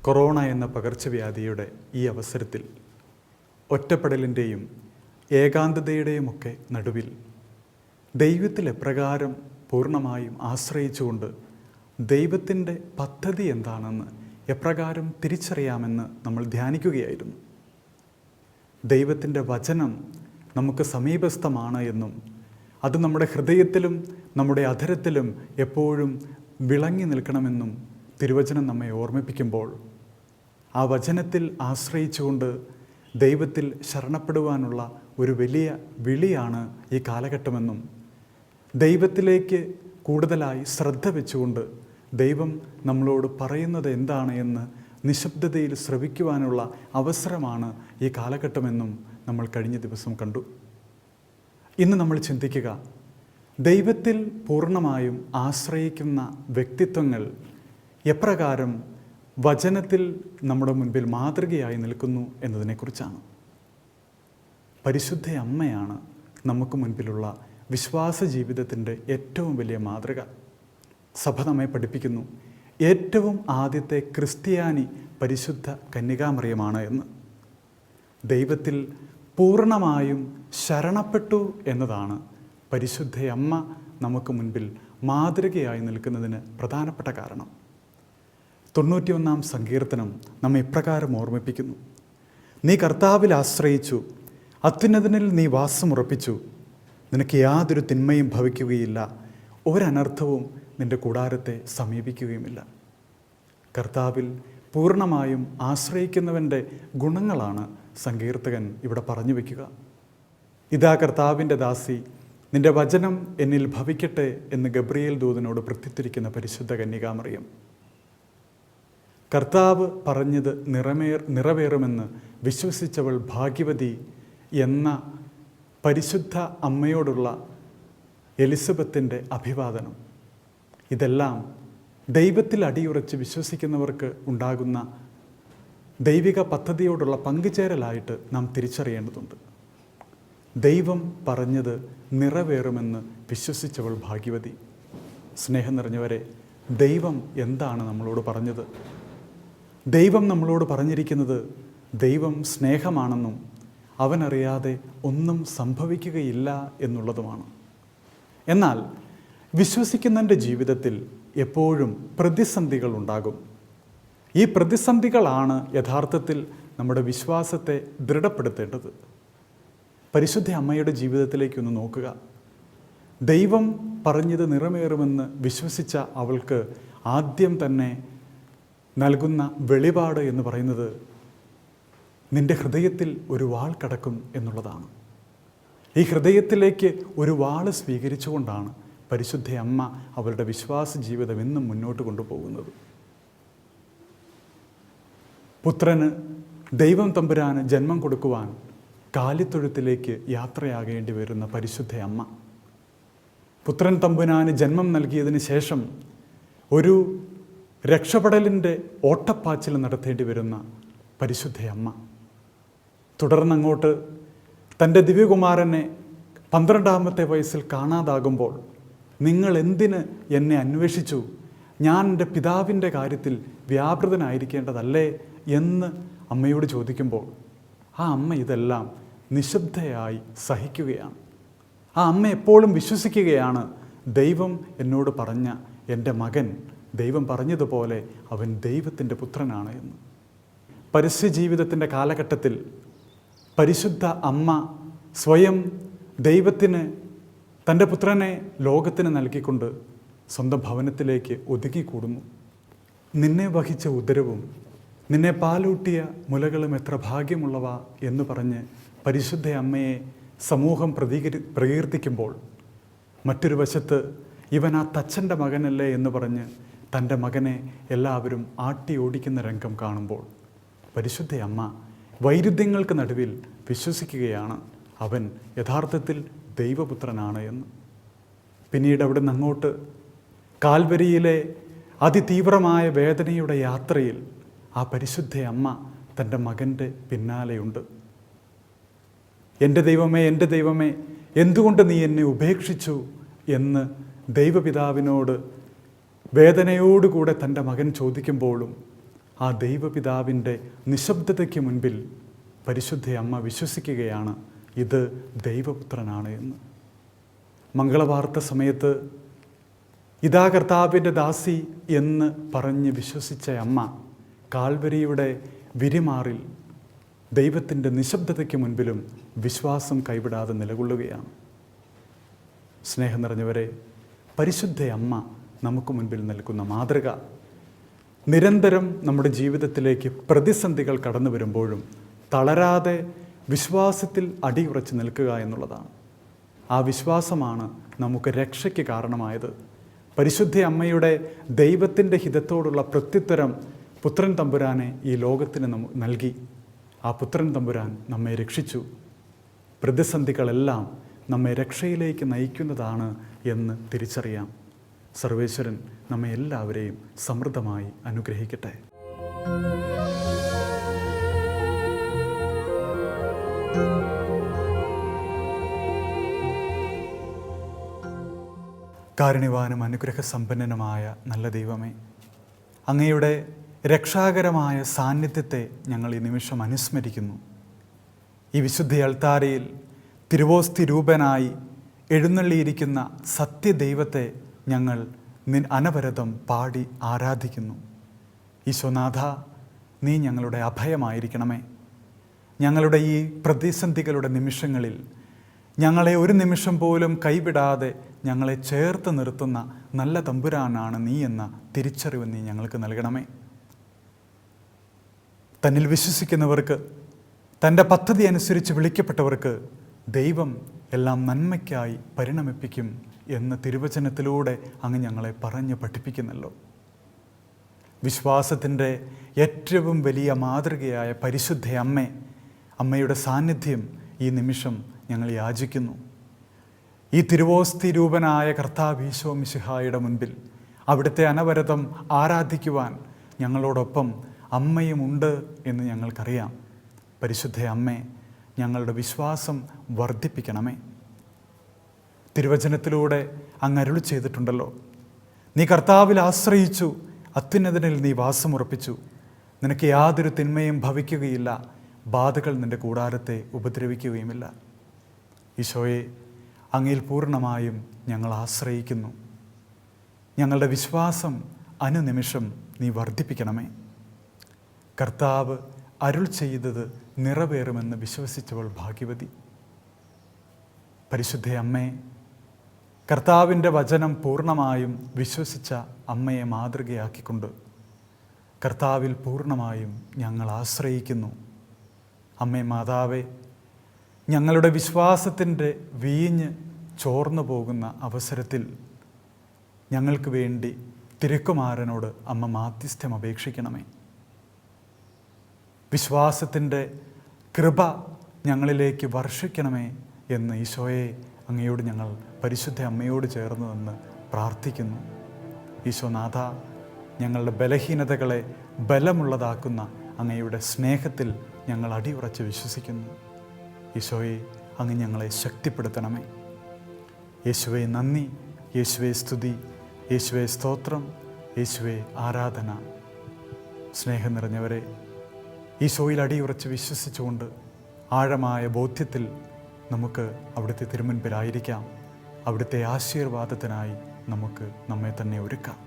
Corona എന്ന പകർച്ചവ്യാധിയുടെ ഈ അവസരത്തിൽ ഒറ്റപ്പെടലിൻ്റെയും ഏകാന്തതയുടെയുമൊക്കെ നടുവിൽ ദൈവത്തിൽ എപ്രകാരം പൂർണ്ണമായും ആശ്രയിച്ചുകൊണ്ട് ദൈവത്തിൻ്റെ പദ്ധതി എന്താണെന്ന് എപ്രകാരം തിരിച്ചറിയാമെന്ന് നമ്മൾ ധ്യാനിക്കുകയായിരുന്നു. ദൈവത്തിൻ്റെ വചനം നമുക്ക് സമീപസ്ഥമാണ് എന്നും അത് നമ്മുടെ ഹൃദയത്തിലും നമ്മുടെ അധരത്തിലും എപ്പോഴും വിളങ്ങി നിൽക്കണമെന്നും തിരുവചനം നമ്മെ ഓർമ്മിപ്പിക്കുമ്പോൾ ആ വചനത്തിൽ ആശ്രയിച്ചുകൊണ്ട് ദൈവത്തിൽ ശരണപ്പെടുവാനുള്ള ഒരു വലിയ വിളിയാണ് ഈ കാലഘട്ടമെന്നും ദൈവത്തിലേക്ക് കൂടുതലായി ശ്രദ്ധ വെച്ചുകൊണ്ട് ദൈവം നമ്മളോട് പറയുന്നത് എന്താണ് എന്ന് നിശബ്ദതയിൽ ശ്രവിക്കുവാനുള്ള അവസരമാണ് ഈ കാലഘട്ടമെന്നും നമ്മൾ കഴിഞ്ഞ ദിവസം കണ്ടു. ഇന്ന് നമ്മൾ ചിന്തിക്കുക, ദൈവത്തിൽ പൂർണ്ണമായും ആശ്രയിക്കുന്ന വ്യക്തിത്വങ്ങൾ എപ്രകാരം വചനത്തിൽ നമ്മുടെ മുൻപിൽ മാതൃകയായി നിൽക്കുന്നു എന്നതിനെക്കുറിച്ചാണ്. പരിശുദ്ധ അമ്മയാണ് നമുക്ക് മുൻപിലുള്ള വിശ്വാസ ജീവിതത്തിൻ്റെ ഏറ്റവും വലിയ മാതൃക. സഭ നമ്മെ പഠിപ്പിക്കുന്നു ഏറ്റവും ആദ്യത്തെ ക്രിസ്ത്യാനി പരിശുദ്ധ കന്യകാമറിയമാണ് എന്ന്. ദൈവത്തിൽ പൂർണ്ണമായും ശരണപ്പെട്ടു എന്നതാണ് പരിശുദ്ധ അമ്മ നമുക്ക് മുൻപിൽ മാതൃകയായി നിൽക്കുന്നതിന് പ്രധാനപ്പെട്ട കാരണം. 91-ാം സങ്കീർത്തനം നമ്മെ ഇപ്രകാരം ഓർമ്മിപ്പിക്കുന്നു: നീ കർത്താവിൽ ആശ്രയിച്ചു, അത്യുന്നതനിൽ നീ വാസമുറപ്പിച്ചു. നിനക്ക് യാതൊരു തിന്മയും ഭവിക്കുകയില്ല, ഒരനർത്ഥവും നിൻ്റെ കൂടാരത്തെ സമീപിക്കുകയുമില്ല. കർത്താവിൽ പൂർണ്ണമായും ആശ്രയിക്കുന്നവൻ്റെ ഗുണങ്ങളാണ് സങ്കീർത്തകൻ ഇവിടെ പറഞ്ഞു വയ്ക്കുക. ഇതാ കർത്താവിൻ്റെ ദാസി, നിൻ്റെ വചനം എന്നിൽ ഭവിക്കട്ടെ എന്ന് ഗബ്രിയേൽ ദൂതനോട് പ്രത്യുത്തരിക്കുന്ന പരിശുദ്ധ കന്യകാമറിയം. കർത്താവ് പറഞ്ഞത് നിറവേറുമെന്ന് വിശ്വസിച്ചവൾ ഭാഗ്യവതി എന്ന പരിശുദ്ധ അമ്മയോടുള്ള എലിസബത്തിൻ്റെ അഭിവാദനം, ഇതെല്ലാം ദൈവത്തിൽ അടിയുറച്ച് വിശ്വസിക്കുന്നവർക്ക് ഉണ്ടാകുന്ന ദൈവിക പദ്ധതിയോടുള്ള പങ്കുചേരലായിട്ട് നാം തിരിച്ചറിയേണ്ടതുണ്ട്. ദൈവം പറഞ്ഞത് നിറവേറുമെന്ന് വിശ്വസിച്ചവൾ ഭാഗ്യവതി. സ്നേഹം നിറഞ്ഞവരെ, ദൈവം എന്താണ് നമ്മളോട് പറഞ്ഞത്? ദൈവം നമ്മളോട് പറഞ്ഞിരിക്കുന്നത് ദൈവം സ്നേഹമാണെന്നും അവനറിയാതെ ഒന്നും സംഭവിക്കുകയില്ല എന്നുള്ളതുമാണ്. എന്നാൽ വിശ്വസിക്കുന്നവൻ്റെ ജീവിതത്തിൽ എപ്പോഴും പ്രതിസന്ധികൾ ഉണ്ടാകും. ഈ പ്രതിസന്ധികളാണ് യഥാർത്ഥത്തിൽ നമ്മുടെ വിശ്വാസത്തെ ദൃഢപ്പെടുത്തേണ്ടത്. പരിശുദ്ധ അമ്മയുടെ ജീവിതത്തിലേക്കൊന്ന് നോക്കുക. ദൈവം പറഞ്ഞത് നിറവേറുമെന്ന് വിശ്വസിച്ച അവൾക്ക് ആദ്യം തന്നെ നൽകുന്ന വെളിപാട് എന്ന് പറയുന്നത് നിൻ്റെ ഹൃദയത്തിൽ ഒരു വാൾ കടക്കും എന്നുള്ളതാണ്. ഈ ഹൃദയത്തിലേക്ക് ഒരു വാള് സ്വീകരിച്ചുകൊണ്ടാണ് പരിശുദ്ധ അമ്മ അവരുടെ വിശ്വാസ ജീവിതം എന്നും മുന്നോട്ട് കൊണ്ടുപോകുന്നത്. പുത്രന് ദൈവം തമ്പുരാന് ജന്മം കൊടുക്കുവാൻ കാലിത്തൊഴുത്തിലേക്ക് യാത്രയാകേണ്ടി വരുന്ന പരിശുദ്ധ അമ്മ, പുത്രൻ തമ്പുരാന് ജന്മം നൽകിയതിന് ശേഷം ഒരു രക്ഷപ്പെടലിൻ്റെ ഓട്ടപ്പാച്ചിൽ നടത്തേണ്ടി വരുന്ന പരിശുദ്ധ അമ്മ, തുടർന്നങ്ങോട്ട് തൻ്റെ ദിവ്യകുമാരനെ 12-ാമത്തെ വയസ്സിൽ കാണാതാകുമ്പോൾ നിങ്ങൾ എന്തിന് എന്നെ അന്വേഷിച്ചു, ഞാൻ എൻ്റെ പിതാവിൻ്റെ കാര്യത്തിൽ വ്യാപൃതനായിരിക്കേണ്ടതല്ലേ എന്ന് അമ്മയോട് ചോദിക്കുമ്പോൾ ആ അമ്മ ഇതെല്ലാം നിശബ്ദയായി സഹിക്കുകയാണ്. ആ അമ്മ എപ്പോഴും വിശ്വസിക്കുകയാണ്, ദൈവം എന്നോട് പറഞ്ഞ എൻ്റെ മകൻ ദൈവം പറഞ്ഞതുപോലെ അവൻ ദൈവത്തിൻ്റെ പുത്രനാണ് എന്ന്. പരസ്യ ജീവിതത്തിൻ്റെ കാലഘട്ടത്തിൽ പരിശുദ്ധ അമ്മ സ്വയം ദൈവത്തിന് തൻ്റെ പുത്രനെ ലോകത്തിന് നൽകിക്കൊണ്ട് സ്വന്തം ഭവനത്തിലേക്ക് ഒതുങ്ങിക്കൂടുന്നു. നിന്നെ വഹിച്ച ഉദരവും നിന്നെ പാലൂട്ടിയ മുലകളും എത്ര ഭാഗ്യമുള്ളവ എന്ന് പറഞ്ഞ് പരിശുദ്ധ അമ്മയെ സമൂഹം പ്രകീർത്തിക്കുമ്പോൾ, മറ്റൊരു വശത്ത് ഇവൻ ആ തച്ചൻ്റെ മകനല്ലേ എന്ന് പറഞ്ഞ് തൻ്റെ മകനെ എല്ലാവരും ആട്ടി ഓടിക്കുന്ന രംഗം കാണുമ്പോൾ പരിശുദ്ധ അമ്മ വൈരുദ്ധ്യങ്ങൾക്ക് നടുവിൽ വിശ്വസിക്കുകയാണ് അവൻ യഥാർത്ഥത്തിൽ ദൈവപുത്രനാണ് എന്ന്. പിന്നീട് അവിടെ നിന്ന് അങ്ങോട്ട് കാൽവരിയിലെ അതിതീവ്രമായ വേദനയുടെ യാത്രയിൽ ആ പരിശുദ്ധ അമ്മ തൻ്റെ മകൻ്റെ പിന്നാലെയുണ്ട്. എൻ്റെ ദൈവമേ, എന്തുകൊണ്ട് നീ എന്നെ ഉപേക്ഷിച്ചു എന്ന് ദൈവപിതാവിനോട് വേദനയോടുകൂടെ തൻ്റെ മകൻ ചോദിക്കുമ്പോഴും ആ ദൈവപിതാവിൻ്റെ നിശബ്ദതയ്ക്ക് മുൻപിൽ പരിശുദ്ധ അമ്മ വിശ്വസിക്കുകയാണ് ഇത് ദൈവപുത്രനാണ് എന്ന്. മംഗളവാർത്ത സമയത്ത് ഇതാ കർത്താവിൻ്റെ ദാസി എന്ന് പറഞ്ഞ് വിശ്വസിച്ച അമ്മ കാൽവരിയുടെ വിരിമാറിൽ ദൈവത്തിൻ്റെ നിശബ്ദതയ്ക്ക് മുൻപിലും വിശ്വാസം കൈവിടാതെ നിലകൊള്ളുകയാണ്. സ്നേഹം നിറഞ്ഞവരെ, പരിശുദ്ധ അമ്മ നമുക്ക് മുൻപിൽ നൽകുന്ന മാതൃക നിരന്തരം നമ്മുടെ ജീവിതത്തിലേക്ക് പ്രതിസന്ധികൾ കടന്നു വരുമ്പോഴും തളരാതെ വിശ്വാസത്തിൽ അടിയുറച്ച് നിൽക്കുക എന്നുള്ളതാണ്. ആ വിശ്വാസമാണ് നമുക്ക് രക്ഷയ്ക്ക് കാരണമായത്. പരിശുദ്ധ അമ്മയുടെ ദൈവത്തിൻ്റെ ഹിതത്തോടുള്ള പ്രത്യുത്തരം പുത്രൻ തമ്പുരാനെ ഈ ലോകത്തിന് നൽകി. ആ പുത്രൻ തമ്പുരാൻ നമ്മെ രക്ഷിച്ചു. പ്രതിസന്ധികളെല്ലാം നമ്മെ രക്ഷയിലേക്ക് നയിക്കുന്നതാണ് എന്ന് തിരിച്ചറിയാം. സർവേശ്വരൻ നമ്മെ എല്ലാവരെയും സമൃദ്ധമായി അനുഗ്രഹിക്കട്ടെ. കാരുണ്യവാനും അനുഗ്രഹസമ്പന്നനുമായ നല്ല ദൈവമേ, അങ്ങയുടെ രക്ഷാകരമായ സാന്നിധ്യത്തെ ഞങ്ങൾ ഈ നിമിഷം അനുസ്മരിക്കുന്നു. ഈ വിശുദ്ധ അൾത്താരയിൽ തിരുവോസ്തി രൂപനായി എഴുന്നള്ളിയിരിക്കുന്ന സത്യദൈവത്തെ ഞങ്ങൾ അനവരതം പാടി ആരാധിക്കുന്നു. ഈശോനാഥ, നീ ഞങ്ങളുടെ അഭയമായിരിക്കണമേ. ഞങ്ങളുടെ ഈ പ്രതിസന്ധികളുടെ നിമിഷങ്ങളിൽ ഞങ്ങളെ ഒരു നിമിഷം പോലും കൈവിടാതെ ഞങ്ങളെ ചേർത്ത് നിർത്തുന്ന നല്ല തമ്പുരാനാണ് നീ എന്ന തിരിച്ചറിവ് നീ ഞങ്ങൾക്ക് നൽകണമേ. തന്നിൽ വിശ്വസിക്കുന്നവർക്ക്, തൻ്റെ പദ്ധതി അനുസരിച്ച് വിളിക്കപ്പെട്ടവർക്ക് ദൈവം എല്ലാം നന്മയ്ക്കായി പരിണമിപ്പിക്കും എന്ന് തിരുവചനത്തിലൂടെ അങ്ങ് ഞങ്ങളെ പറഞ്ഞ് പഠിപ്പിക്കുന്നല്ലോ. വിശ്വാസത്തിൻ്റെ ഏറ്റവും വലിയ മാതൃകയായ പരിശുദ്ധ അമ്മയുടെ സാന്നിധ്യം ഈ നിമിഷം ഞങ്ങൾ യാചിക്കുന്നു. ഈ തിരുവോസ്തി രൂപനായ കർത്താവ് ഈശോ മിശിഹായുടെ മുൻപിൽ അവിടുത്തെ അനവരതം ആരാധിക്കുവാൻ ഞങ്ങളോടൊപ്പം അമ്മയുമുണ്ട് എന്ന് ഞങ്ങൾക്കറിയാം. പരിശുദ്ധ അമ്മേ, ഞങ്ങളുടെ വിശ്വാസം വർദ്ധിപ്പിക്കണമേ. തിരുവചനത്തിലൂടെ അങ്ങ് അരുളി ചെയ്തിട്ടുണ്ടല്ലോ, നീ കർത്താവിൽ ആശ്രയിച്ചു, അത്യുന്നതനിൽ നീ വാസമുറപ്പിച്ചു, നിനക്ക് യാതൊരു തിന്മയും ഭവിക്കുകയില്ല, ബാധകൾ നിൻ്റെ കൂടാരത്തെ ഉപദ്രവിക്കുകയുമില്ല. ഈശോയെ, അങ്ങയിൽ പൂർണ്ണമായും ഞങ്ങൾ ആശ്രയിക്കുന്നു. ഞങ്ങളുടെ വിശ്വാസം അനുനിമിഷം നീ വർദ്ധിപ്പിക്കണമേ. കർത്താവ് അരുൾ ചെയ്തത് നിറവേറുമെന്ന് വിശ്വസിച്ചവൾ ഭാഗ്യവതി. പരിശുദ്ധ അമ്മേ, കർത്താവിൻ്റെ വചനം പൂർണ്ണമായും വിശ്വസിച്ച അമ്മയെ മാതൃകയാക്കിക്കൊണ്ട് കർത്താവിൽ പൂർണ്ണമായും ഞങ്ങൾ ആശ്രയിക്കുന്നു. അമ്മേ മാതാവേ, ഞങ്ങളുടെ വിശ്വാസത്തിൻ്റെ വീഞ്ഞ് ചോർന്നു പോകുന്ന അവസരത്തിൽ ഞങ്ങൾക്ക് വേണ്ടി തിരുക്കുമാരനോട് അമ്മ മാധ്യസ്ഥ്യം അപേക്ഷിക്കണമേ. വിശ്വാസത്തിൻ്റെ കൃപ ഞങ്ങളിലേക്ക് വർഷിക്കണമേ എന്ന് ഈശോയെ അങ്ങയോട് ഞങ്ങൾ പരിശുദ്ധ അമ്മയോട് ചേർന്ന് നിന്ന് പ്രാർത്ഥിക്കുന്നു. ഈശോനാഥ, ഞങ്ങളുടെ ബലഹീനതകളെ ബലമുള്ളതാക്കുന്ന അങ്ങയുടെ സ്നേഹത്തിൽ ഞങ്ങൾ അടിയുറച്ച് വിശ്വസിക്കുന്നു. ഈശോയെ, അങ്ങ് ഞങ്ങളെ ശക്തിപ്പെടുത്തണമേ. യേശുവേ നന്ദി, യേശുവേ സ്തുതി, യേശുവേ സ്തോത്രം, യേശുവേ ആരാധന. സ്നേഹം നിറഞ്ഞവരെ, ഈശോയിൽ അടിയുറച്ച് വിശ്വസിച്ചുകൊണ്ട് ആഴമായ ബോധ്യത്തിൽ നമുക്ക് അവിടുത്തെ തിരുമുൻപിലായിരിക്കാം. അവിടുത്തെ ആശീർവാദത്തിനായി നമുക്ക് നമ്മെ തന്നെ ഒരുക്കാം.